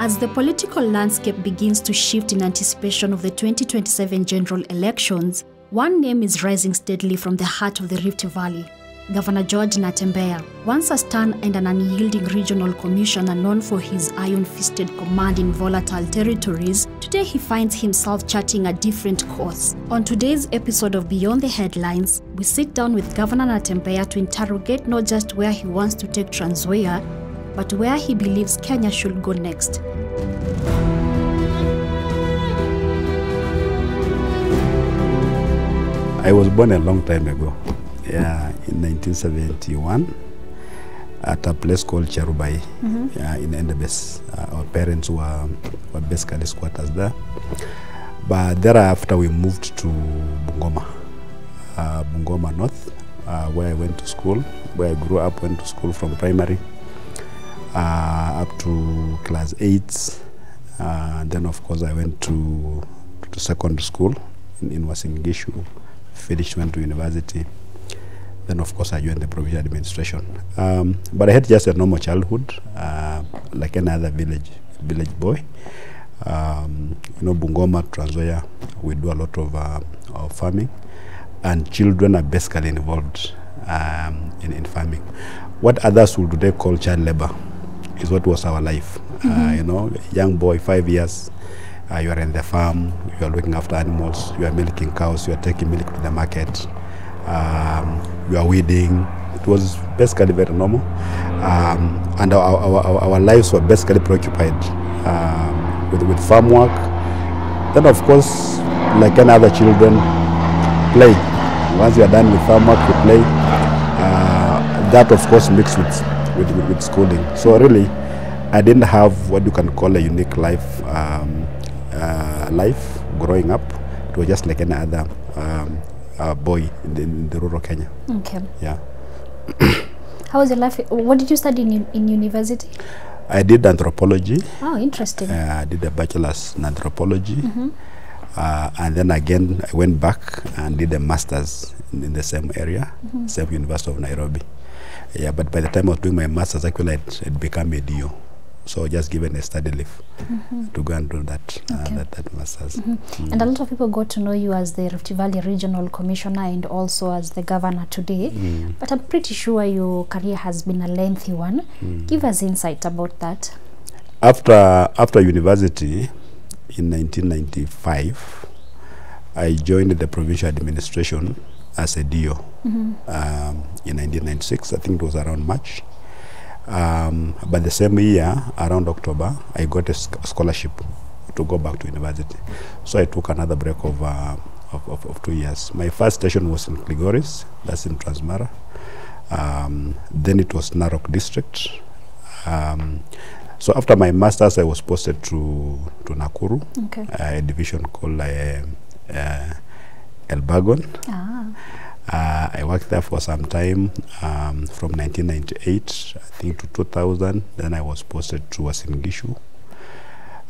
As the political landscape begins to shift in anticipation of the 2027 general elections, one name is rising steadily from the heart of the Rift Valley. Governor George Natembeya, once a stern and an unyielding regional commissioner known for his iron-fisted command in volatile territories, today he finds himself charting a different course. On today's episode of Beyond the Headlines, we sit down with Governor Natembeya to interrogate not just where he wants to take Trans Nzoia, but where he believes Kenya should go next. I was born a long time ago, in 1971, at a place called Cherubai, in Endebess. Our parents were basically squatters there. But thereafter we moved to Bungoma, Bungoma North, where I went to school, where I grew up, went to school from primary up to class 8. Then of course I went to secondary school in Wasingishu, finished, went to university. Then of course I joined the provincial administration. But I had just a normal childhood, like any other village boy. Bungoma, Trans Nzoia, we do a lot of farming, and children are basically involved in farming. What others would today call child labor is what was our life. Young boy, 5 years, you are in the farm, you are looking after animals, you are milking cows, you are taking milk to the market, you are weeding. It was basically very normal. And our lives were basically preoccupied with farm work. Then of course, like any other children, play. Once you are done with farm work, you play. That of course mixed with schooling. So really, I didn't have what you can call a unique life growing up. It was just like any other boy in the rural Kenya. Okay. Yeah. How was your life? What did you study in university? I did anthropology. Oh, interesting. I did a bachelor's in anthropology. And then again, I went back and did a master's in the same area, same University of Nairobi. Yeah, but by the time I was doing my master's, actually I'd become a DO. So just given a study leave to go and do that, that master's. And a lot of people got to know you as the Rift Valley Regional Commissioner and also as the governor today. But I'm pretty sure your career has been a lengthy one. Give us insight about that. After university in 1995, I joined the provincial administration as a DO in 1996. I think it was around March. But the same year, around October, I got a scholarship to go back to university. So I took another break of 2 years. My first station was in Kligoris, that's in Transmara. Then it was Narok district. So after my master's, I was posted to Nakuru, a division called Elbagon. I worked there for some time, from 1998, I think, to 2000. Then I was posted to Wasingishu,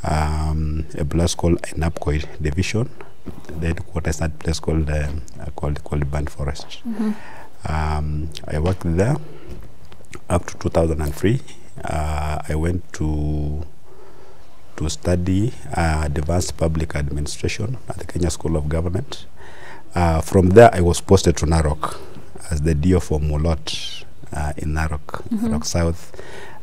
a place called Napkoi division. The headquarters at a place called Band Forest. I worked there up to 2003. I went to study advanced public administration at the Kenya School of Government. From there, I was posted to Narok as the DO for Mulot in Narok, Narok South.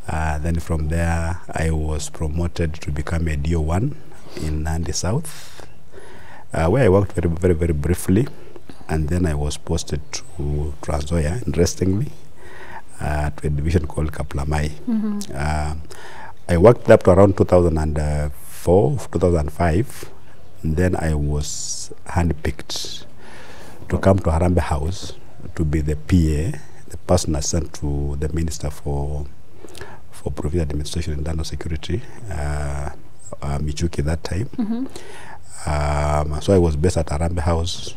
Then from there, I was promoted to become a DO1 in Nandi South, where I worked very, very briefly. And then I was posted to Trans Nzoia, interestingly, to a division called Kaplamai. I worked up to around 2004, 2005. And then I was handpicked to come to Harambee House to be the PA, the person assigned to the Minister for Provincial Administration and Internal Security, Michuki that time. So I was based at Harambee House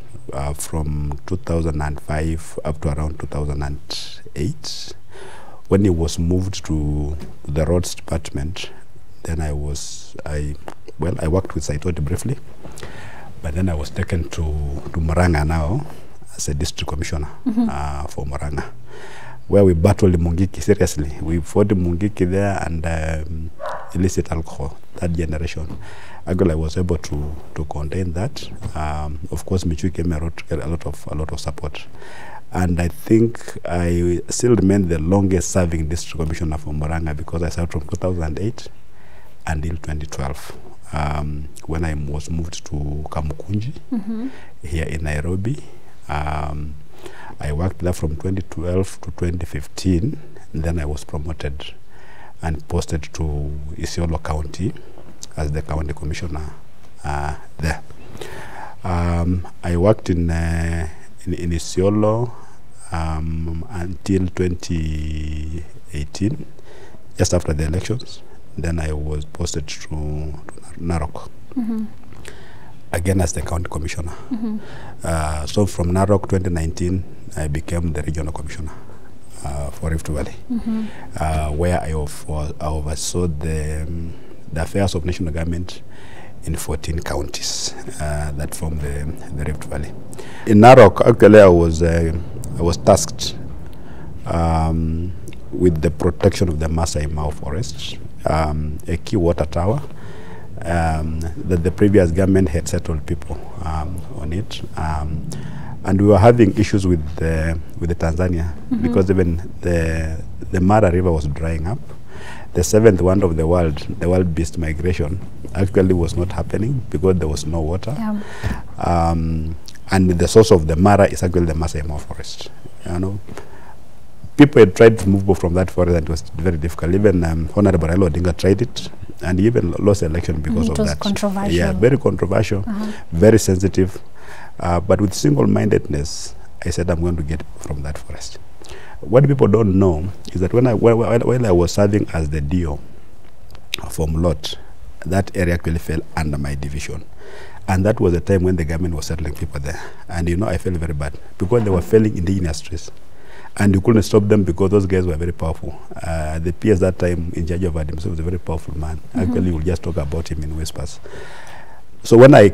from 2005 up to around 2008. When it was moved to the roads department, then I worked with Saitoti briefly. But then I was taken to Murang'a now as a district commissioner for Murang'a, where we battled Mungiki seriously. We fought Mungiki there and illicit alcohol. third generation. Actually, I was able to contain that. Of course, Michu came a lot of support. And I think I still remain the longest serving district commissioner for Murang'a, because I served from 2008 until 2012, when I was moved to Kamukunji here in Nairobi. I worked there from 2012 to 2015, and then I was promoted and posted to Isiolo County as the county commissioner there. I worked in Isiolo until 2018, just after the elections. Then I was posted to Narok, again as the county commissioner. So from Narok 2019, I became the regional commissioner for Rift Valley, where I oversaw the affairs of national government in 14 counties that form the Rift Valley. In Narok, actually, I was tasked with the protection of the Masai Mau Forest, a key water tower that the previous government had settled people on it. And we were having issues with the Tanzania, because even the Mara River was drying up. The seventh wonder of the wild beast migration, actually was not happening because there was no water. And the source of the Mara is actually the Masai Mau Forest. You know, people had tried to move from that forest, and it was very difficult. Even Honorable Raila Odinga tried it, and he even lost the election because of that. It was controversial. Yeah, very controversial, very sensitive. But with single-mindedness, I said I'm going to get from that forest. What people don't know is that when I was serving as the DO for Mlot, that area actually fell under my division. And that was the time when the government was settling people there. And you know, I felt very bad because they were felling indigenous trees. And you couldn't stop them because those guys were very powerful. The PS that time in charge of Adams was a very powerful man. Actually, we'll just talk about him in whispers. So when I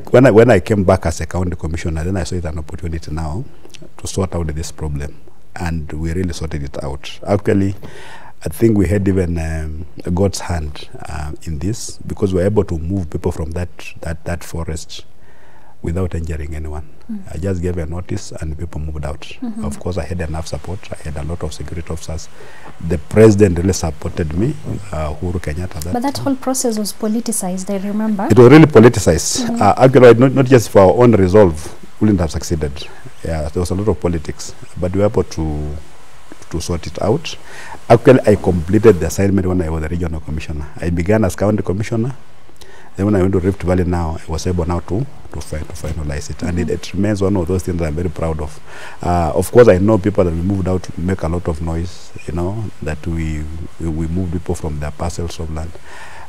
came back as a county commissioner, then I saw it an opportunity now to sort out this problem. And we really sorted it out. Actually, I think we had even God's hand in this, because we were able to move people from that forest without injuring anyone. I just gave a notice and people moved out. Of course, I had enough support. I had a lot of security officers. The president really supported me, Uhuru Kenyatta. But that whole process was politicized, I remember. It was really politicized. Actually, not just for our own resolve, we wouldn't have succeeded. Yeah, there was a lot of politics, but we were able to sort it out. Actually, I completed the assignment when I was the regional commissioner. I began as county commissioner. Then when I went to Rift Valley now, I was able now to finalize it. And it remains one of those things that I'm very proud of. Of course, I know people that we moved out to make a lot of noise, you know, that we moved people from their parcels of land.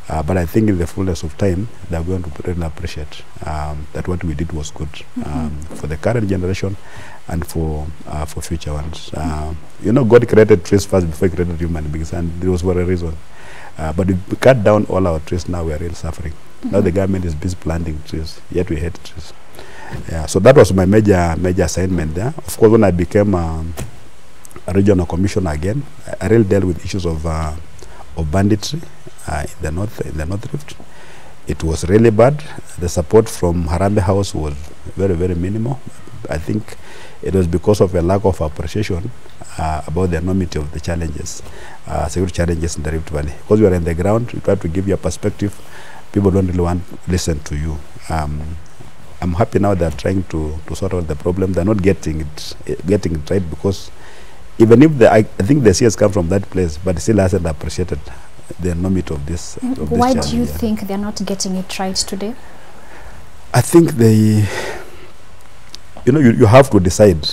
But I think in the fullness of time, they're going to really appreciate that what we did was good for the current generation and for future ones. You know, God created trees first before he created human beings, and it was for a reason. But we cut down all our trees, now we are really suffering. Now the government is busy planting trees, yet we hate trees. Yeah, so that was my major assignment there. Of course, when I became a regional commissioner again, I really dealt with issues of banditry in the North Rift. It was really bad. The support from Harambee House was very, very minimal. I think it was because of a lack of appreciation about the enormity of the challenges, security challenges in the Rift Valley. Because you are in the ground, you try to give your perspective, people don't really want to listen to you. I'm happy now they're trying to sort out the problem. They're not getting it right, because even if I think the CS come from that place, but it still hasn't appreciated the enormity of this. Why do you think they're not getting it right today? I think they, you know, you have to decide.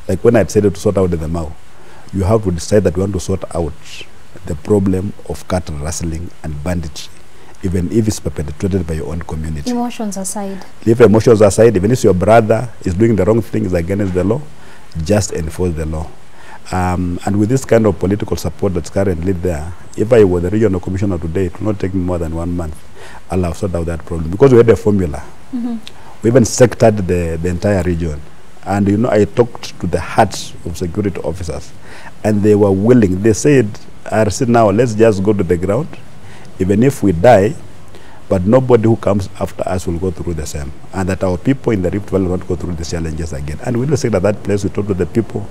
Like when I decided to sort out the Mau, you have to decide that you want to sort out the problem of cattle rustling and banditry, even if it's perpetrated by your own community. Emotions aside. Leave emotions aside. Even if your brother is doing the wrong things against the law, just enforce the law. And with this kind of political support that's currently there, if I were the regional commissioner today, it will not take me more than 1 month. I'll have sorted out that problem, because we had a formula. We even sectored the entire region. And you know, I talked to the hearts of security officers, and they were willing. They said, RC, now let's just go to the ground. Even if we die, but nobody who comes after us will go through the same, and that our people in the Rift Valley will not go through the challenges again. And we will say that place, we talk to the people,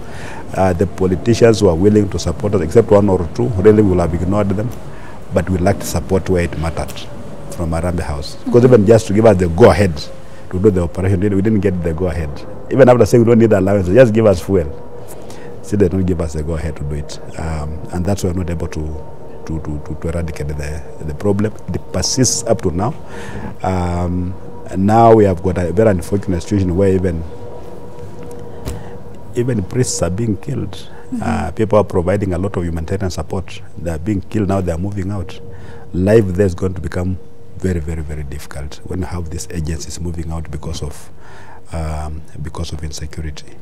the politicians who are willing to support us, except one or two, really we will have ignored them, but we lacked support where it mattered from Arambe House. Because even just to give us the go-ahead to do the operation, we didn't get the go-ahead. Even after saying we don't need allowance, just give us fuel. See, they don't give us the go-ahead to do it. And that's why we're not able to eradicate the problem. It persists up to now. And now we have got a very unfortunate situation where even priests are being killed. People are providing a lot of humanitarian support. They are being killed now. They are moving out. Life there is going to become very, very, very difficult when you have these agencies moving out because of insecurity.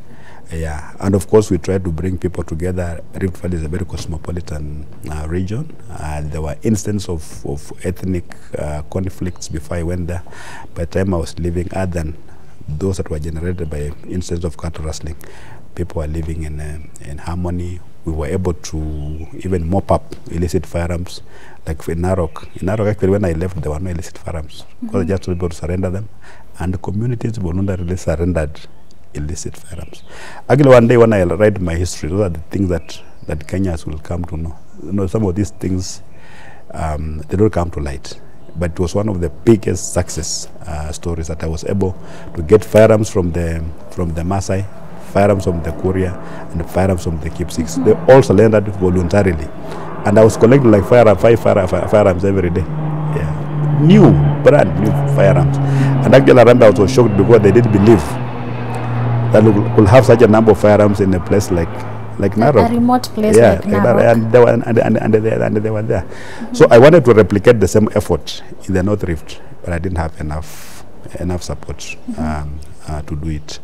Yeah, and of course we try to bring people together. Rift Valley is a very cosmopolitan region. There were instances of ethnic conflicts before I went there. By the time I was living, other than those that were generated by instances of cattle rustling, people were living in harmony. We were able to even mop up illicit firearms, like in Narok. In Narok, actually, when I left, there were no illicit firearms because I just was able to surrender them, and the communities voluntarily surrendered illicit firearms. Actually, one day when I write my history, those are the things that Kenyans will come to know. You know, some of these things, they don't come to light. But it was one of the biggest success stories that I was able to get firearms from the Masai, firearms from the Korea, and the firearms from the Kipsigs. They all surrendered voluntarily. And I was collecting like five firearms every day. Yeah. New, brand new firearms. And actually, I remember I was so shocked because they didn't believe that we could have such a number of firearms in a place like Narok. A remote place like Narok. And they were there. So I wanted to replicate the same effort in the North Rift, but I didn't have enough support to do it.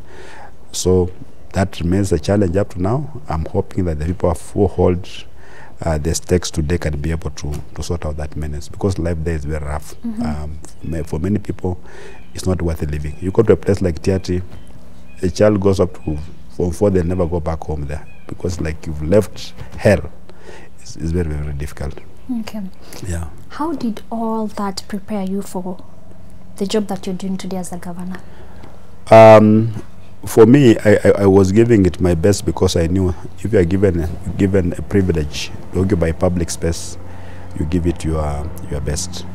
So that remains a challenge up to now. I'm hoping that the people who hold the stakes today can be able to sort out that menace, because life there is very rough. For many people, it's not worth living. You go to a place like Tiati, a child goes up to Form 4, they'll never go back home there, because like you've left hell. It's very, very difficult. Okay. Yeah. How did all that prepare you for the job that you're doing today as a governor? For me, I was giving it my best, because I knew if you are given a privilege to occupy public space, you give it your best.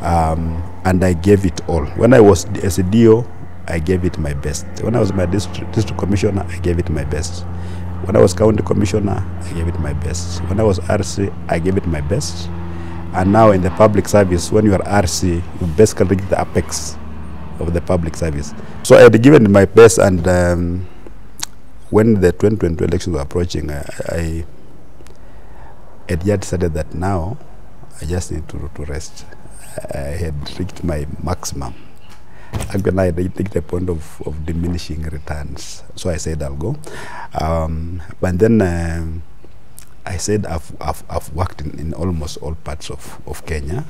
And I gave it all. When I was as a DO, I gave it my best. When I was my district commissioner, I gave it my best. When I was county commissioner, I gave it my best. When I was RC, I gave it my best. And now in the public service, when you are RC, you basically reach the apex of the public service. So I had given my best, and when the 2022 elections were approaching, I had just decided that now I just need to rest. I had reached my maximum. Again, I reached the point of diminishing returns. So I said I'll go. But then I said I've worked in almost all parts of Kenya,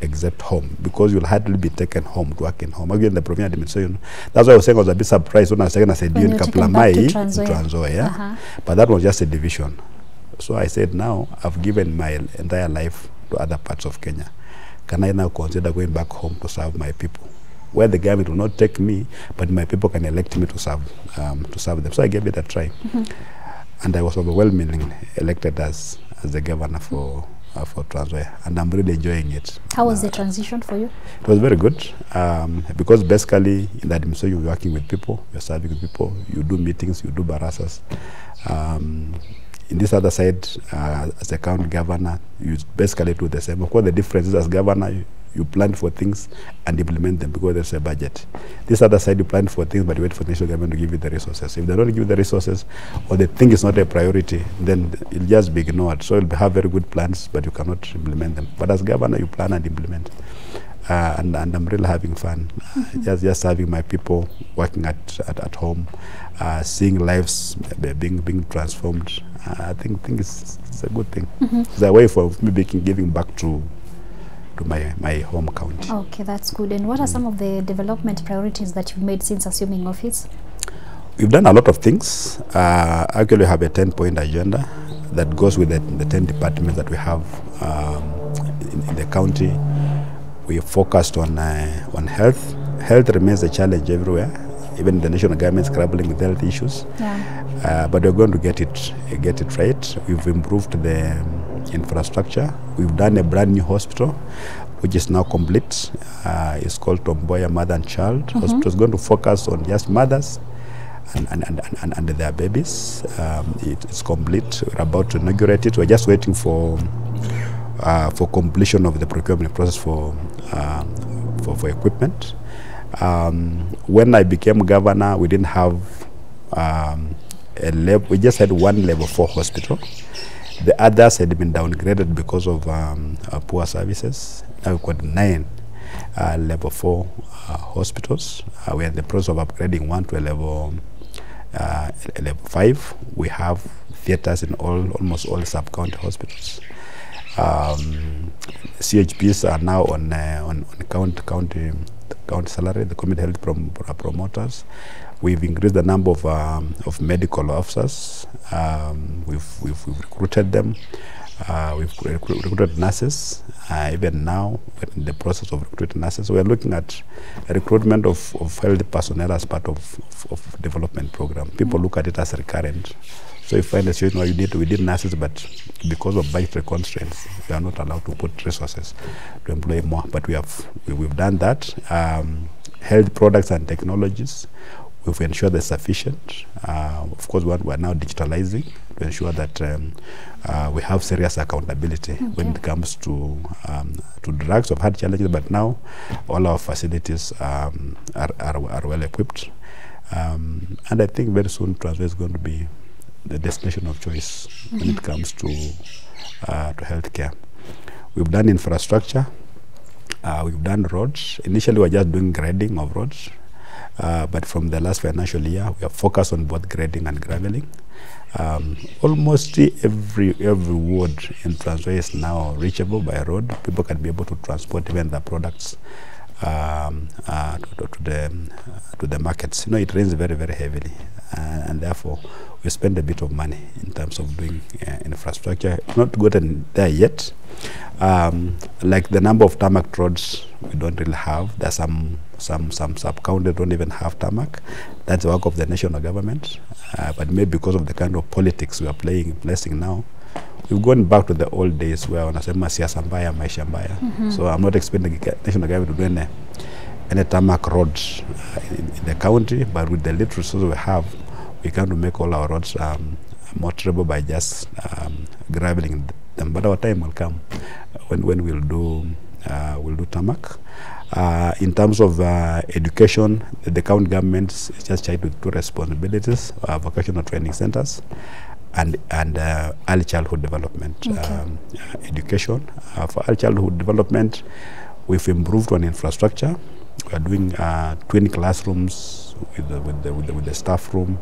except home, because you'll hardly be taken home to work in home. Again, the provincial administration. That's why I was saying I was a bit surprised when I was taken as a DO in Kaplamai, Trans Nzoia, but that was just a division. So I said, now I've given my entire life to other parts of Kenya. Can I now consider going back home to serve my people, where the government will not take me, but my people can elect me to serve them? So I gave it a try, and I was overwhelmingly elected as the governor for Trans Nzoia, and I'm really enjoying it. How was the transition for you? It was very good, because basically in the administration you're working with people, you're serving with people, you do meetings, you do barasas. In this other side, as a county governor, you basically do the same. Of course, the difference is as governor, you plan for things and implement them because there's a budget. This other side, you plan for things, but you wait for the national government to give you the resources. If they don't give you the resources, or the thing is not a priority, then it'll just be ignored. So you'll have very good plans, but you cannot implement them. But as governor, you plan and implement. And I'm really having fun. Just having my people working at home, seeing lives being transformed. I think it's a good thing. It's a way for me giving back to my home county. Okay, that's good. And what are some of the development priorities that you've made since assuming office? We've done a lot of things. Actually, we have a 10-point agenda that goes with the 10 departments that we have in the county. We focused on health. Health remains a challenge everywhere. Even the national government is grappling with health issues. Yeah. But we're going to get it right. We've improved the infrastructure. We've done a brand new hospital, which is now complete. It's called Tomboya Mother and Child Hospital. It's going to focus on just mothers and their babies. It's complete. We're about to inaugurate it. We're just waiting for completion of the procurement process for equipment. When I became governor, we didn't have we just had one level 4 hospital. The others had been downgraded because of poor services. Now we've got 9 level 4 hospitals. We're in the process of upgrading one to a level 5. We have theaters in almost all sub-county hospitals. CHPs are now on county salary, the community health promoters. We've increased the number of medical officers. We've recruited them. We've recruited nurses. Even now, we're in the process of recruiting nurses. We're looking at a recruitment of health personnel as part of development program. People look at it as recurrent. So you find a situation where we need nurses, but because of budgetary constraints, we are not allowed to put resources to employ more. But we've done that. Health products and technologies, we've ensured they're sufficient. Of course, we're now digitalizing to ensure that we have serious accountability when it comes to drugs. We've had challenges, but now all our facilities are well equipped. And I think very soon Trans Nzoia is going to be the destination of choice when it comes to healthcare. We've done infrastructure. We've done roads. Initially, we were just doing grading of roads. But from the last financial year, we have focused on both grading and graveling. Almost every ward in Trans Nzoia is now reachable by road. People can be able to transport even their products to the markets. You know, it rains very, very heavily, and therefore we spend a bit of money in terms of doing infrastructure. Not gotten there yet. Like the number of tarmac roads, we don't really have. There's some sub-counties don't even have tarmac. That's the work of the national government. But maybe because of the kind of politics we are placing now, we've gone back to the old days where wanasema siasa mbaya, maisha mbaya. So I'm not expecting the national government to do any tarmac roads in the county, but with the little resources we have, we can make all our roads more travelable by just graveling them. But our time will come when we'll do tarmac. In terms of education, the county government is just charged with 2 responsibilities: vocational training centers and early childhood development. Education. For early childhood development, we've improved on infrastructure. We are doing twin classrooms with the staff room,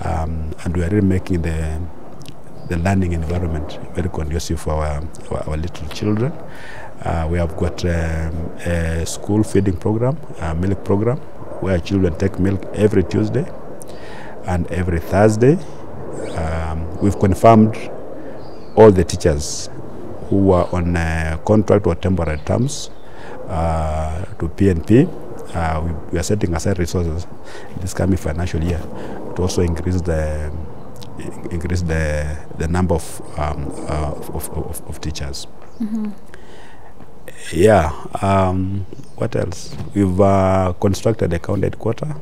and we are really making the learning environment very conducive for our little children. We have got a school feeding program, a milk program, where children take milk every Tuesday and every Thursday. We've confirmed all the teachers who are on contract or temporary terms to PNP. We are setting aside resources this coming financial year to also increase the number of teachers. Yeah. What else? We've constructed a county headquarters,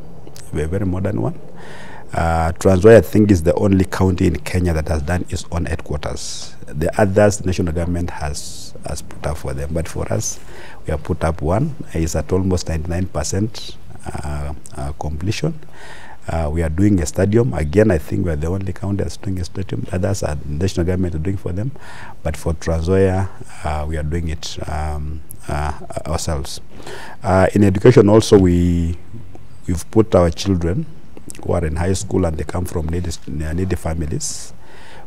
a very modern one. Trans Nzoia, I think, is the only county in Kenya that has done its own headquarters. The others, the national government has put up for them, but for us, we have put up one. It's at almost 99% completion. We are doing a stadium. Again, I think we are the only county that's doing a stadium. Others are the national government are doing for them, but for Trans Nzoia, we are doing it ourselves. In education also, we've put our children who are in high school and they come from needy families.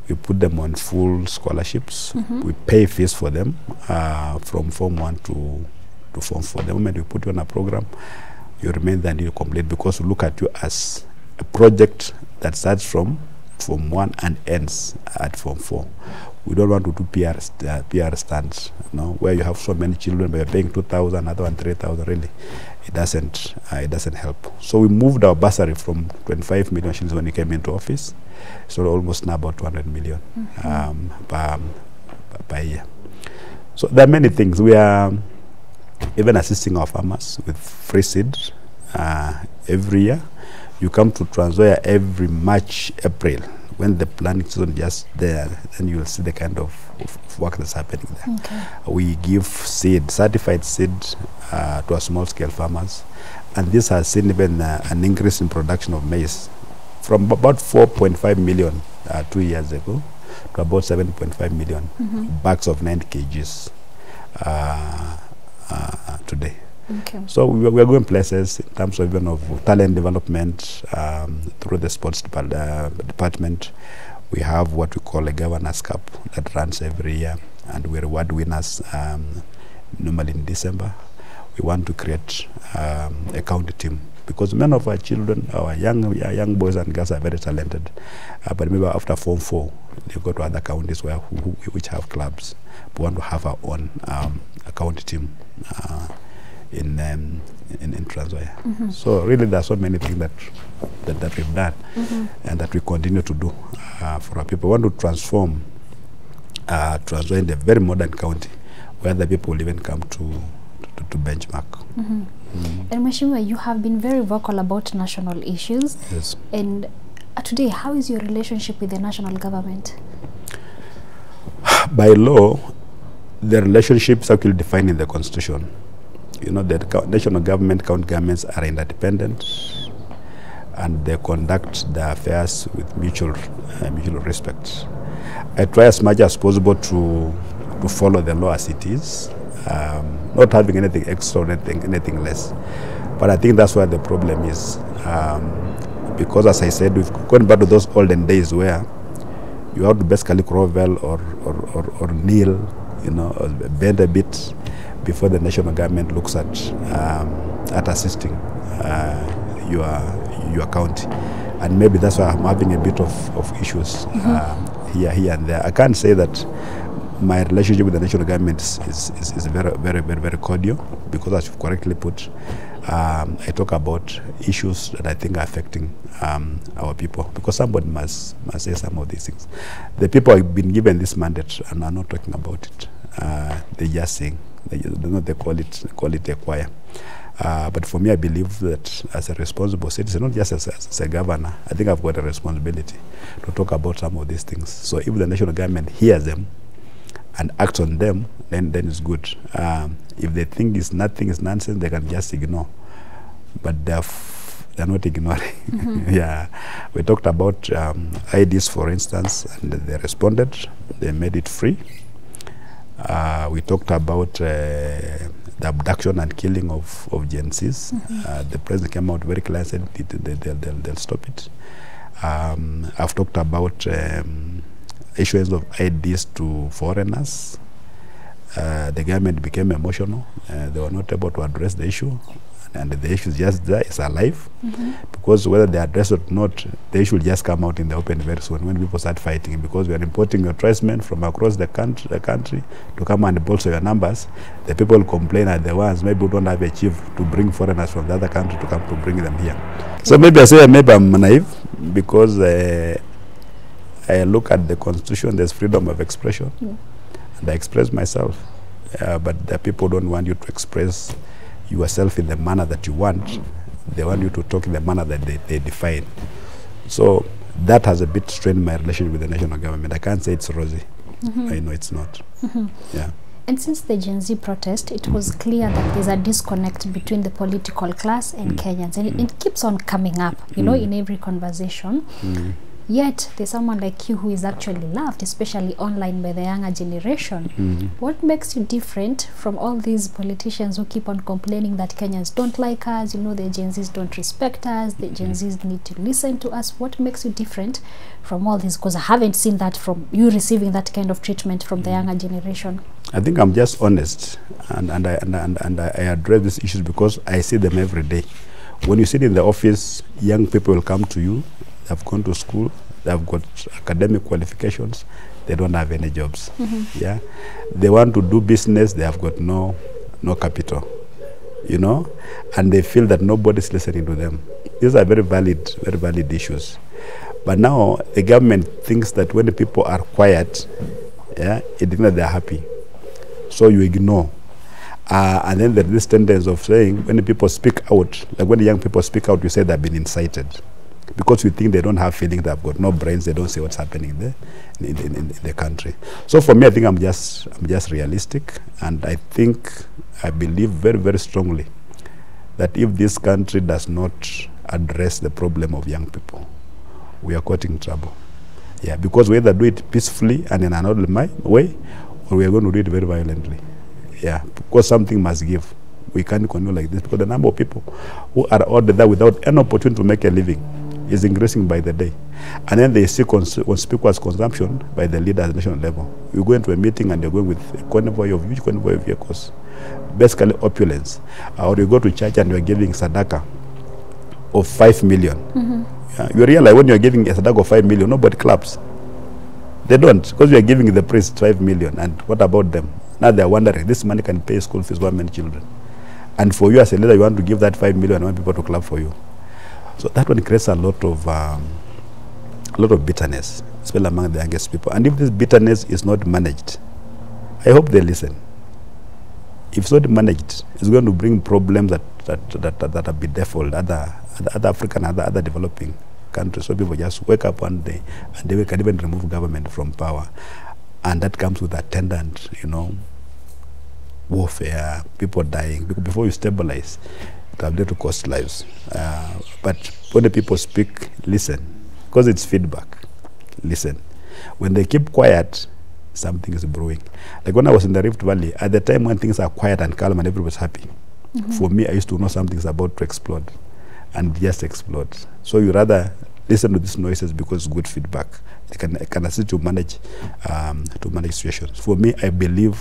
We put them on full scholarships. We pay fees for them from Form 1 to Form 4. The moment we put you on a program, you remain there until you complete, because we look at you as a project that starts from Form 1 and ends at Form 4. We don't want to do PR stunts, where you have so many children, but you're paying 2,000, another one 3,000. Really, it doesn't help. So we moved our bursary from 25 million shillings when we came into office, so almost now about 200 million per year. So there are many things. We are even assisting our farmers with free seed every year. You come to Trans Nzoia every March, April, when the planting season just there, then you will see the kind of work that's happening there. Okay. We give seed, certified seed, to our small-scale farmers, and this has seen even an increase in production of maize from about 4.5 million 2 years ago to about 7.5 million bags of 90 kgs today. Okay. So we are going places in terms of even of talent development through the sports department. We have what we call a Governor's Cup that runs every year, and we reward winners normally in December. We want to create a county team, because many of our children, our young boys and girls are very talented. But maybe after Form 4, they go to other counties which have clubs. We want to have our own a county team in Trans Nzoia. So really there are so many things that we've done and that we continue to do for our people. We want to transform Trans Nzoia into a very modern county where the people will even come to benchmark. And Mheshimiwa, you have been very vocal about national issues. Yes. And today, how is your relationship with the national government? By law, the relationship is actually defined in the Constitution. The national government, county governments are interdependent, and they conduct their affairs with mutual respect. I try as much as possible to follow the law as it is, not having anything extra or anything less. But I think that's where the problem is, because as I said, we've gone back to those olden days where you have to basically grovel or kneel, or bend a bit before the national government looks at assisting your county. And maybe that's why I'm having a bit of issues here and there. I can't say that my relationship with the national government is very, very, very, very cordial, because as you've correctly put, I talk about issues that I think are affecting our people, because somebody must say some of these things. The people have been given this mandate and are not talking about it. They're just saying, they call it a choir. But for me, I believe that as a responsible citizen, not just as a governor, I think I've got a responsibility to talk about some of these things. So if the national government hears them and acts on them, then it's good. If they think nothing is nonsense, they can just ignore. But they're not ignoring. Yeah, we talked about IDs, for instance, and they responded. They made it free. We talked about the abduction and killing of Gen Zs. The president came out very clear and said they'll stop it. I've talked about issuance of IDs to foreigners. The government became emotional. They were not able to address the issue, and the issue is just there, it's alive, because whether they address it or not, the issue will just come out in the open very soon when people start fighting, because we are importing your tribesmen from across the country to come and bolster your numbers. The people who complain are the ones maybe who don't have a chief to bring foreigners from the other country to come to bring them here. So maybe I'm naive, because I look at the Constitution, there's freedom of expression, and I express myself. But the people don't want you to express yourself in the manner that you want. They want you to talk in the manner that they define. So that has a bit strained my relationship with the national government. I can't say it's rosy. I know it's not. Yeah. And since the Gen Z protest, it was clear that there's a disconnect between the political class and Kenyans, and it keeps on coming up, in every conversation. Yet there's someone like you who is actually loved, especially online, by the younger generation. What makes you different from all these politicians who keep on complaining that Kenyans don't like us, the Gen Zs don't respect us, the Gen Zs need to listen to us? What makes you different from all this? Because I haven't seen that from you receiving that kind of treatment from the younger generation. I think I'm just honest, and I address these issues because I see them every day. When you sit in the office, young people will come to you. They've gone to school, they've got academic qualifications, they don't have any jobs. Yeah, they want to do business, they have got no capital, you know, and they feel that nobody's listening to them. These are very valid issues. But now the government thinks that when the people are quiet, yeah, it thinks that they are happy. So you ignore. And then there's this tendency of saying when the people speak out, like when the young people speak out, you say they've been incited. Because you think they don't have feelings, they've got no brains, they don't see what's happening there in the country. So for me, I think I'm just realistic, and I believe very strongly that if this country does not address the problem of young people, we are caught in trouble. Yeah, because we either do it peacefully and in an orderly way, or we are going to do it very violently. Yeah, because something must give. We can't continue like this because the number of people who are out there without any opportunity to make a living is increasing by the day. And then they see conspicuous consumption by the leaders at the national level. You go into a meeting and you're going with a convoy of huge convoy of vehicles, basically opulence. Or you go to church and you're giving sadaka of 5 million. Yeah, you realize when you're giving a sadaka of 5 million, nobody claps. They don't, because you're giving the priest 5 million. And what about them? Now they're wondering, this money can pay school fees for many children. And for you as a leader, you want to give that 5 million and want people to clap for you. So that one creates a lot of bitterness, especially among the youngest people. And if this bitterness is not managed, I hope they listen. If it's not managed, it's going to bring problems that are bedeviled other African, other developing countries. So people just wake up one day and they can even remove government from power. And that comes with attendant, you know, warfare, people dying. Because before you stabilize, it will to cost lives. But when the people speak, listen, because it's feedback. Listen. When they keep quiet, something is brewing. Like when I was in the Rift Valley, at the time when things are quiet and calm and everybody's happy, for me, I used to know something's about to explode, and just explode. So you rather listen to these noises because it's good feedback. It can assist you to manage situations. For me, I believe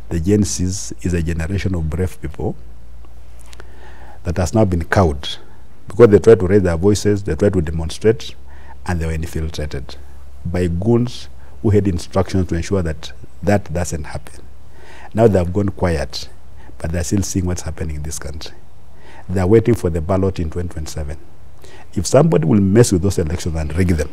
the Gen Zs is a generation of brave people that has now been cowed because they try to raise their voices, they try to demonstrate, and they were infiltrated by goons who had instructions to ensure that that doesn't happen. Now they have gone quiet, but they're still seeing what's happening in this country. They're waiting for the ballot in 2027. If somebody will mess with those elections and rig them,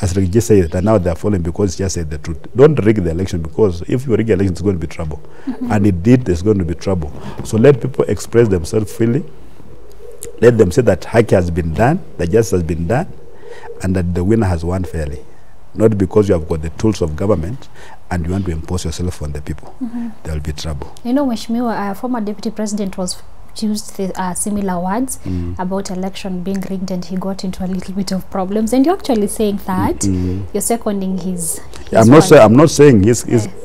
as Rick just said, that now they're falling because he just said the truth. Don't rig the election, because if you rig the election, it's going to be trouble. And indeed, there's going to be trouble. So let people express themselves freely. Let them say that haki has been done, that justice has been done, and that the winner has won fairly. Not because you have got the tools of government and you want to impose yourself on the people. There will be trouble. You know, Mheshimiwa, former deputy president used the, similar words about election being rigged, and he got into a little bit of problems. And you're actually saying that you're seconding his I'm not saying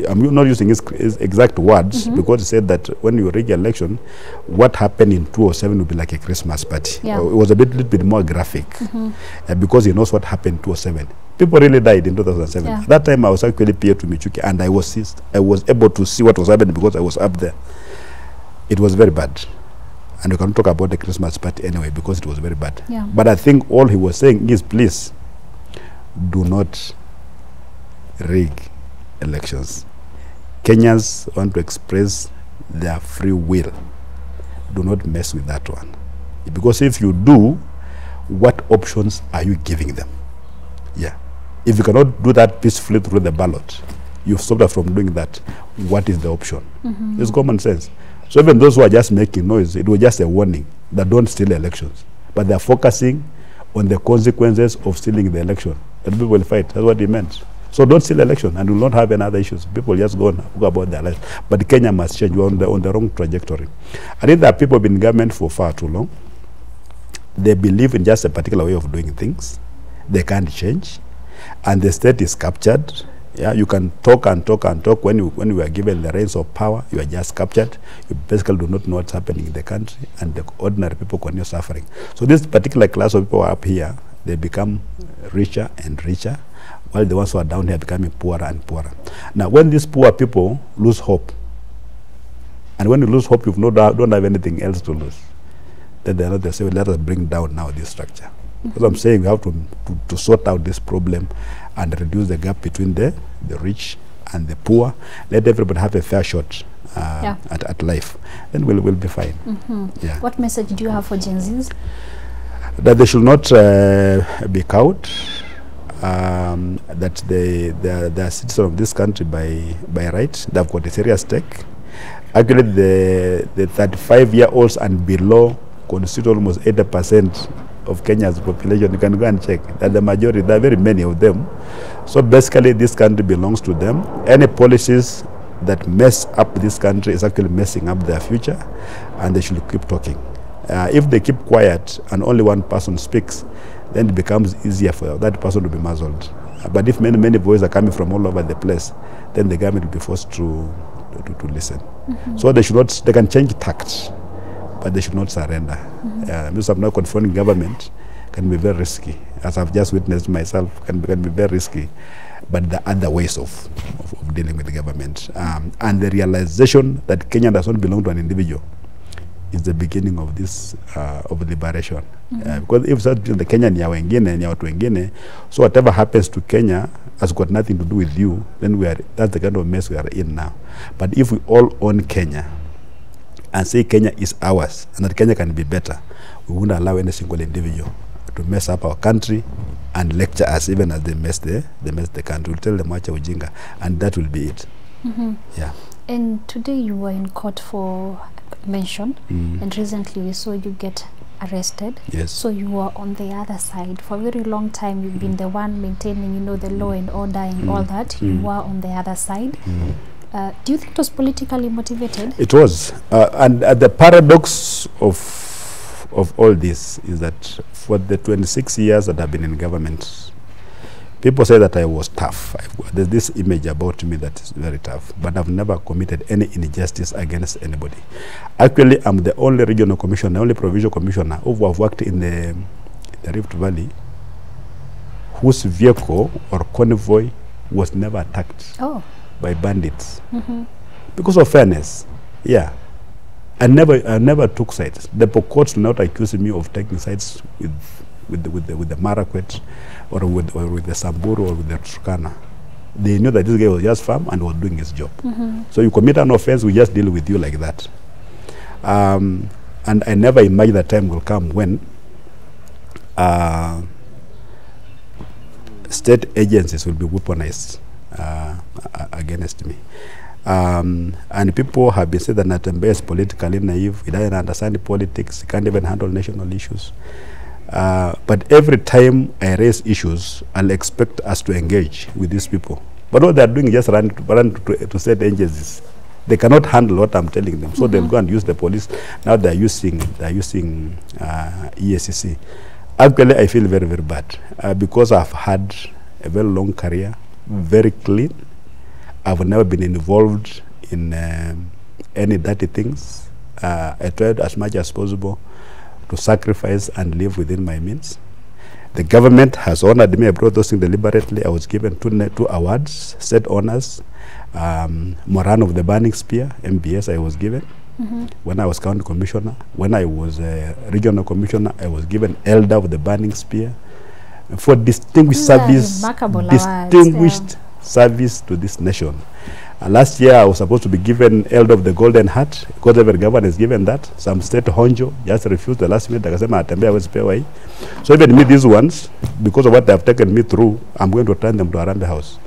I'm not using his exact words, because he said that when you rig election, what happened in 2007 will be like a Christmas party. It was a little bit more graphic, because he knows what happened in 2007. People really died in 2007. At that time, I was actually PA to Michuki, and I was able to see what was happening because I was up there. It was very bad. And we can talk about the Christmas party anyway, because it was very bad. But I think all he was saying is, please, do not rig elections. Kenyans want to express their free will. Do not mess with that one. Because if you do, what options are you giving them? If you cannot do that peacefully through the ballot, you've stopped us from doing that. What is the option? It's common sense. So even those who are just making noise, it was just a warning that don't steal elections. But they're focusing on the consequences of stealing the election. That people will fight. That's what he meant. So don't steal election, and will not have any other issues. People just go about their lives. But Kenya must change. We're on the wrong trajectory. I think that people have been in government for far too long. They believe in just a particular way of doing things. They can't change. And the state is captured. You can talk and talk and talk. When you are given the reins of power, you are just captured. You basically do not know what's happening in the country, and the ordinary people continue suffering. So this particular class of people up here, they become richer and richer, while the ones who are down here are becoming poorer and poorer. Now, when these poor people lose hope, and when you lose hope, you don't have anything else to lose, then they're not the same. Let us bring down now this structure. Because I'm saying we have to sort out this problem and reduce the gap between the rich and the poor. Let everybody have a fair shot at life. Then we'll be fine. Yeah. What message do you have for Gen Zs? That they should not be cowed. That they are citizens of this country by right. They've got a serious stake. Actually, the 35-year-olds and below constitute almost 80% of Kenya's population. You can go and check that the majority, there are very many of them. So basically, this country belongs to them. Any policies that mess up this country is actually messing up their future, and they should keep talking. If they keep quiet and only one person speaks, then it becomes easier for that person to be muzzled. But if many voices are coming from all over the place, then the government will be forced to listen. So they should not. They can change tact, but they should not surrender. Because I'm not confronting government can be very risky, as I've just witnessed myself. Can be very risky, but the other ways of dealing with the government and the realization that Kenya does not belong to an individual is the beginning of this of liberation. Because if the Kenya ni ya wengine, ni ya watu wengine, so whatever happens to Kenya has got nothing to do with you, then that's the kind of mess we are in now. But if we all own Kenya and say Kenya is ours and that Kenya can be better, we won't allow any single individual to mess up our country and lecture us even as they mess the country. We'll tell them wacha ujinga, and that will be it. Yeah. And today you were in court for mention, and recently we saw you get arrested. Yes. So you were on the other side for a very long time. You've been the one maintaining, you know, the law and order and all that. You were on the other side. Do you think it was politically motivated? It was, and the paradox of all this is that for the 26 years that I've been in government, people say that I was tough. There's this image about me that is very tough, but I've never committed any injustice against anybody. Actually, I'm the only regional commissioner, the only provincial commissioner who have worked in the Rift Valley whose vehicle or convoy was never attacked by bandits because of fairness. Yeah. I never took sides. The courts will not accuse me of taking sides with the Marakwet or with the Samburu or with the Turkana. They knew that this guy was just firm and was doing his job. So you commit an offense, we just deal with you like that. And I never imagined that time will come when state agencies will be weaponized against me. And people have been saying that Natembeya is politically naive. He doesn't understand politics. He can't even handle national issues. But every time I raise issues, I'll expect us to engage with these people. But what they're doing is just run to state agencies. They cannot handle what I'm telling them, so they'll go and use the police. Now they're using EACC. Actually, I feel very, very bad because I've had a very long career, very clean. I've never been involved in any dirty things. I tried as much as possible to sacrifice and live within my means. The government has honored me. I brought those things deliberately. I was given two awards, state honors. Moran of the Burning Spear, MBS, I was given. When I was county commissioner. When I was regional commissioner, I was given Elder of the Burning Spear for distinguished service. Service to this nation. Last year I was supposed to be given Elder of the Golden Heart because every government is given that. Some state honjo just refused the last minute. So even me, these ones, because of what they have taken me through, I'm going to return them to Arambe House.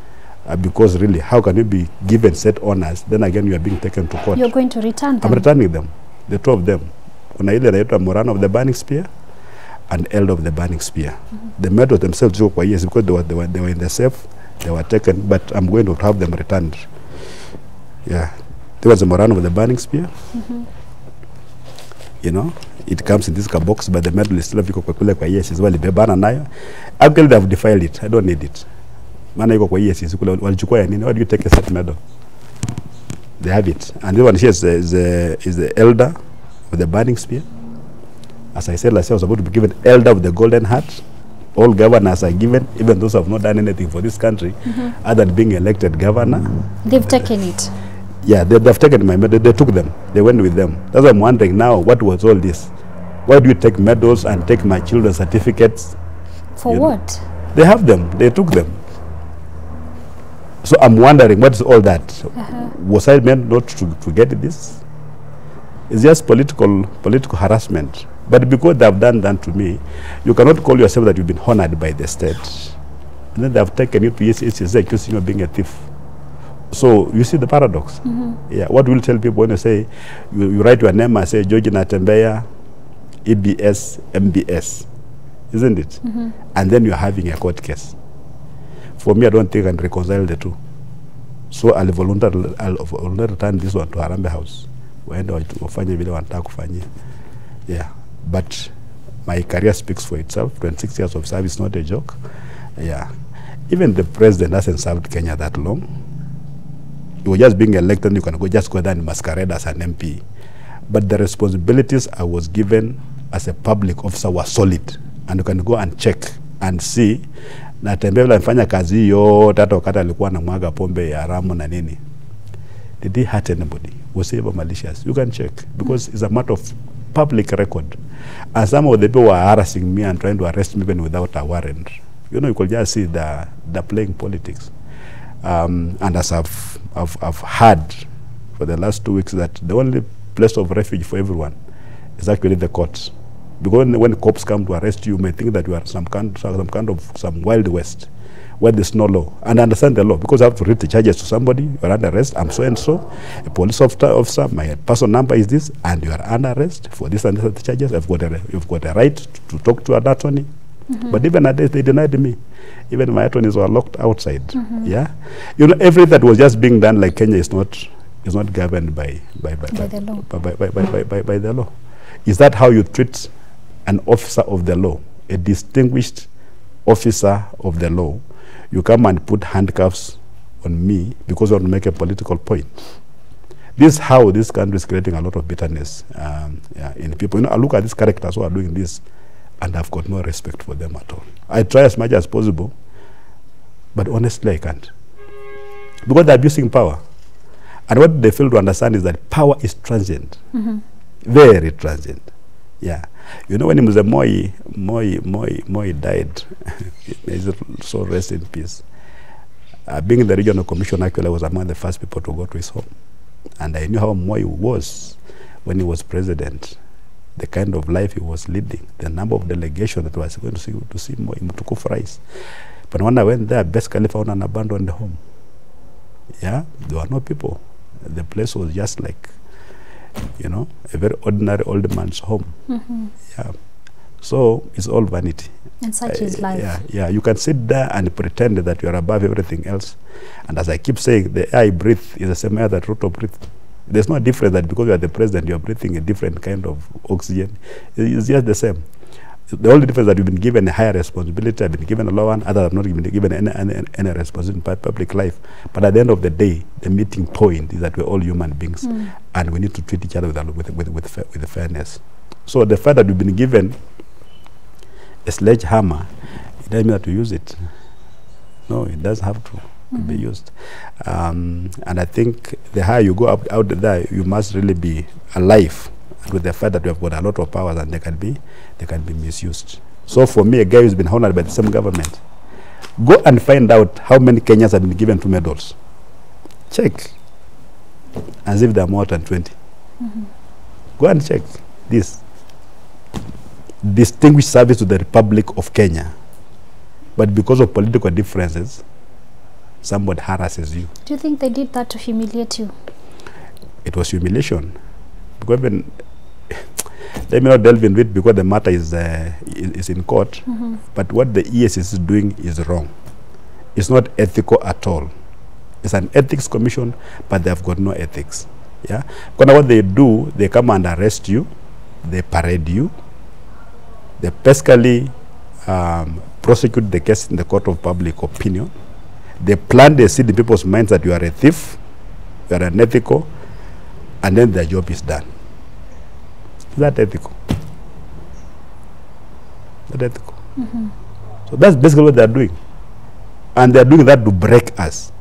Because really, how can you be given state honors, then again you are being taken to court? You're going to return them? I'm returning them, the two of them. Kuna ile inaitwa Moran of the Burning Spear and Elder of the Burning Spear. The medals themselves go kwa years because they were in the safe. They were taken, but I'm going to have them returned. Yeah, there was a Moran of the Burning Spear. You know, it comes in this box, but the medal is still kwa years. Is well bebana nayo. Actually, they have defiled it. I don't need it. Mana iko kwa years. Walichukua ya nini? Why do you take a set medal? They have it, and this one here is the Elder of the Burning Spear. As I said last year, I was about to be given Elder of the Golden Heart. All governors are given, even those who have not done anything for this country, other than being elected governor. They've taken it. Yeah, they've taken my medal. They took them. They went with them. That's why I'm wondering now, what was all this? Why do you take medals and take my children's certificates? For what? They have them. They took them. So I'm wondering, what is all that? Was I meant not to get this? It's just political harassment. But because they have done that to me, you cannot call yourself that you've been honored by the state. And then they have taken you to ECC accusing you of being a thief. So you see the paradox. Yeah. What will tell people when you say, you write your name and say George Natembeya, EBS, MBS, isn't it? And then you're having a court case. For me, I don't think I can reconcile the two. So I'll voluntarily return this one to Harambee House. Yeah. But my career speaks for itself. 26 years of service is not a joke. Yeah. Even the president hasn't served Kenya that long. You were just being elected, you can just go there and masquerade as an MP. But the responsibilities I was given as a public officer were solid. And you can go and check and see Natembeya alifanya kazi hiyo hata wakati alikuwa na mwaga pombe ya haramu na nini. Did he hurt anybody? Was he ever malicious? You can check because it's a matter of public record. And some of the people were harassing me and trying to arrest me even without a warrant. You know, you could just see the playing politics. And as I've heard for the last 2 weeks that the only place of refuge for everyone is actually the courts. Because when cops come to arrest you, you may think that you are some kind of wild west where there's no law. And understand the law, because I have to read the charges to somebody. You are under arrest. I'm so and so, a police officer. My personal number is this, and you are under arrest for this and this charges. You've got a right to talk to an attorney. But even at this, they denied me. Even my attorneys were locked outside. Yeah, you know, everything that was just being done like Kenya is not governed by the law. By the law. Is that how you treat an officer of the law, a distinguished officer of the law? You come and put handcuffs on me because you want to make a political point. This is how this country is creating a lot of bitterness in people. You know, I look at these characters who are doing this, and I've got no respect for them at all. I try as much as possible, but honestly I can't. Because they're abusing power. And what they fail to understand is that power is transient. Very transient. Yeah. You know, when Mzee Moi died, so rest in peace. Being the regional commissioner, actually, I was among the first people to go to his home. And I knew how Moi was when he was president, the kind of life he was leading, the number of delegations that was going to see Moi, Mtukufu Rais. But when I went there, basically found an abandoned home. Yeah, there were no people. The place was just like, you know, a very ordinary old man's home. Yeah. So it's all vanity. And such is life. Yeah. You can sit there and pretend that you are above everything else. And as I keep saying, the air I breathe is the same air that Ruto breathes. There's no difference that because you are the president, you are breathing a different kind of oxygen. It's just the same. The only difference is that you've been given a higher responsibility, I've been given a lower one, others have not been given any responsibility in public life. But at the end of the day, the meeting point is that we're all human beings, and we need to treat each other with fairness. So the fact that you've been given a sledgehammer, it doesn't mean that you use it. No, it does have to be used. And I think the higher you go out there, you must really be alive with the fact that we have got a lot of powers and they can be misused. So for me, a guy who's been honored by the same government, go and find out how many Kenyans have been given 2 medals. Check. As if there are more than 20. Go and check this. Distinguished service to the Republic of Kenya. But because of political differences, somebody harasses you. Do you think they did that to humiliate you? It was humiliation. Because even, let me not delve into it because the matter is in court. But what the ESS is doing is wrong. It's not ethical at all. It's an ethics commission, but they've got no ethics. Yeah. Because what they do, they come and arrest you, they parade you, they basically prosecute the case in the court of public opinion. They plant the seed in people's minds that you are a thief, you are unethical, and then their job is done. Is that ethical? Is that ethical? So that's basically what they're doing. And they're doing that to break us.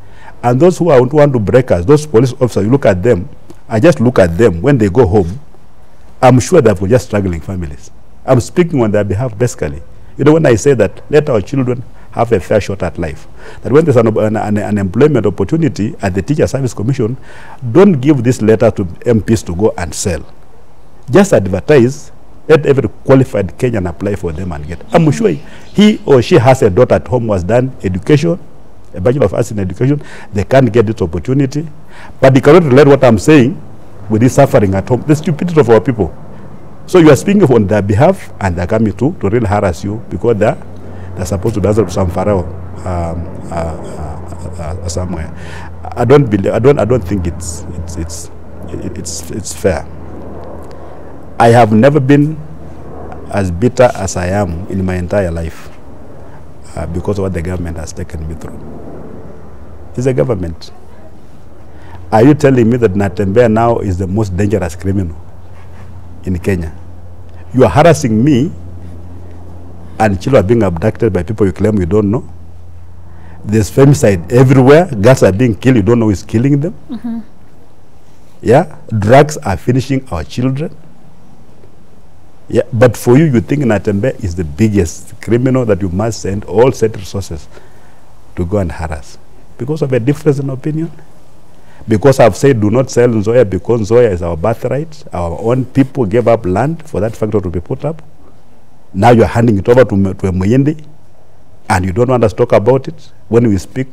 And those who want to break us, those police officers, you look at them, I just look at them when they go home, I'm sure they've got just struggling families. I'm speaking on their behalf basically. You know, when I say that, let our children have a fair shot at life. That when there's an employment opportunity at the Teacher Service Commission, don't give this letter to MPs to go and sell. Just advertise, let every qualified Kenyan apply for them and get. I'm sure he or she has a daughter at home who has done education, a Bachelor of Arts in Education, they can't get this opportunity. But they cannot relate what I'm saying with this suffering at home, the stupidity of our people. So you are speaking on their behalf, and they're coming to really harass you because they're supposed to dazzle some pharaoh somewhere. I don't think it's fair. I have never been as bitter as I am in my entire life because of what the government has taken me through. It's a government. Are you telling me that Natembeya now is the most dangerous criminal in Kenya? You are harassing me, and children are being abducted by people you claim you don't know. There's femicide everywhere. Girls are being killed. You don't know who is killing them. Mm-hmm. Yeah, drugs are finishing our children. Yeah, but for you, you think Natembeya is the biggest criminal that you must send all set resources to go and harass because of a difference in opinion. Because I've said do not sell Nzoia because Nzoia is our birthright. Our own people gave up land for that factory to be put up. Now you're handing it over to a Muyende, and you don't want us to talk about it. When we speak,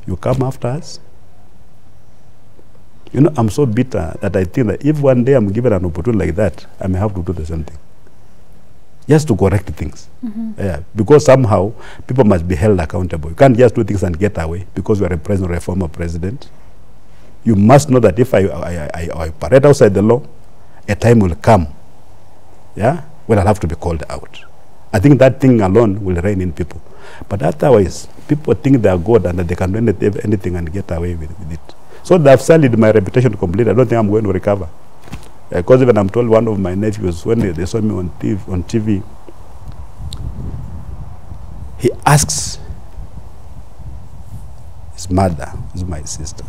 you come after us. You know, I'm so bitter that I think that if one day I'm given an opportunity like that, I may have to do the same thing. Just to correct things. Mm-hmm. Yeah, because somehow people must be held accountable. You can't just do things and get away because you are a president or a former president. You must know that if I operate outside the law, a time will come, yeah, when I'll have to be called out. I think that thing alone will rein in people. But otherwise, people think they are God and that they can do anything and get away with it. So they've sullied my reputation completely. I don't think I'm going to recover. Because even I'm told one of my nephews, when they saw me on TV, he asks his mother, who's my sister,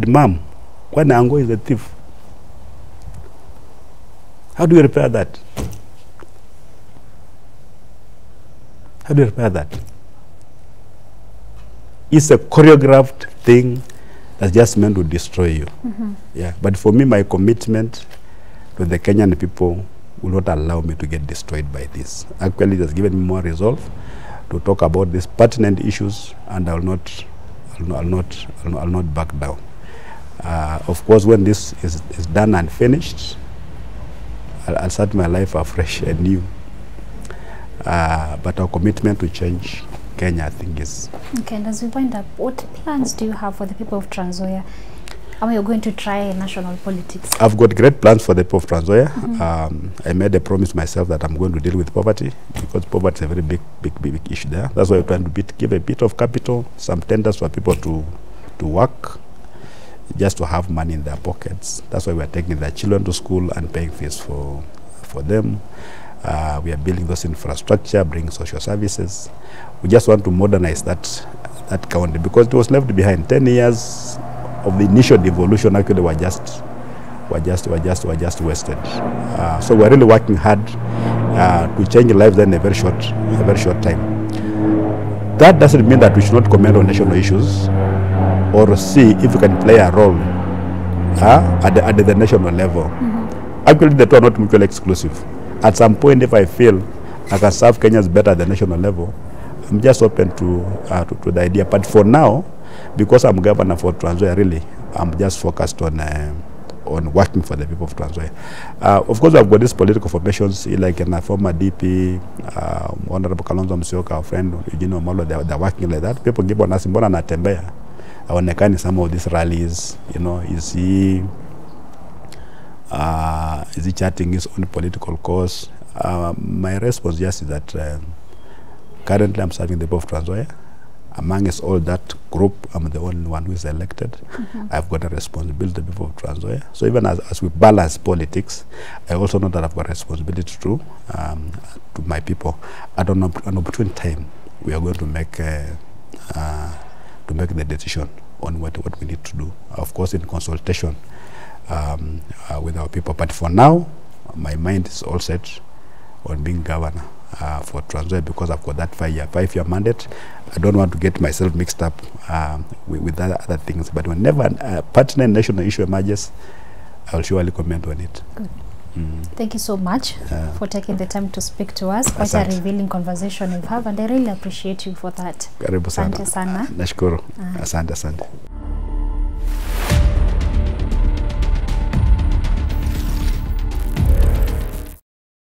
Mom, when Ango is a thief, how do you repair that? How do you repair that? It's a choreographed thing that's just meant to destroy you. Mm-hmm. Yeah, but for me, my commitment to the Kenyan people will not allow me to get destroyed by this. Actually, it has given me more resolve to talk about these pertinent issues, and I'll not back down. Of course, when this is done and finished, I'll start my life afresh and new. But our commitment to change Kenya, I think, is... Okay, and as we wind up, what plans do you have for the people of Trans Nzoia? Are you going to try national politics? I've got great plans for the people of Trans Nzoia. Mm-hmm. I made a promise myself that I'm going to deal with poverty, because poverty is a very big issue there. That's why we're trying to give a bit of capital, some tenders for people to work, just to have money in their pockets. That's why we're taking their children to school and paying fees for them. We are building those infrastructure, bringing social services. We just want to modernize that county, because it was left behind. 10 years of the initial devolution actually were just wasted. So we're really working hard to change lives in a very short time. That doesn't mean that we should not comment on national issues or see if we can play a role at the national level. Mm-hmm. Actually, the two are not mutually exclusive. At some point, if I feel I can serve Kenyans better at the national level, I'm just open to the idea. But for now, because I'm governor for Trans Nzoia, really, I'm just focused on working for the people of Trans Nzoia. Of course, I've got these political formations, like in a former DP, Honorable Kalonzo Musyoka, our friend Eugene Omolo, they're working like that. People keep on asking, Mbona Natembeya? In some of these rallies, you know, is he charting his own political cause? My response just is that currently I'm serving the people of Trans Nzoia. Amongst all that group, I'm the only one who is elected. Mm-hmm. I've got a responsibility to the people of Trans Nzoia. So even as we balance politics, I also know that I've got a responsibility to my people. At an opportune time, we are going to make the decision on what we need to do, of course in consultation with our people. But for now, my mind is all set on being governor for Trans Nzoia, because I've got that 5-year mandate. I don't want to get myself mixed up with other things. But whenever a pertinent national issue emerges, I'll surely comment on it. Good. Thank you so much for taking the time to speak to us. Quite a revealing conversation we've had, and I really appreciate you for that. Karibu sana. Asante sana. Nashukuru. Asante.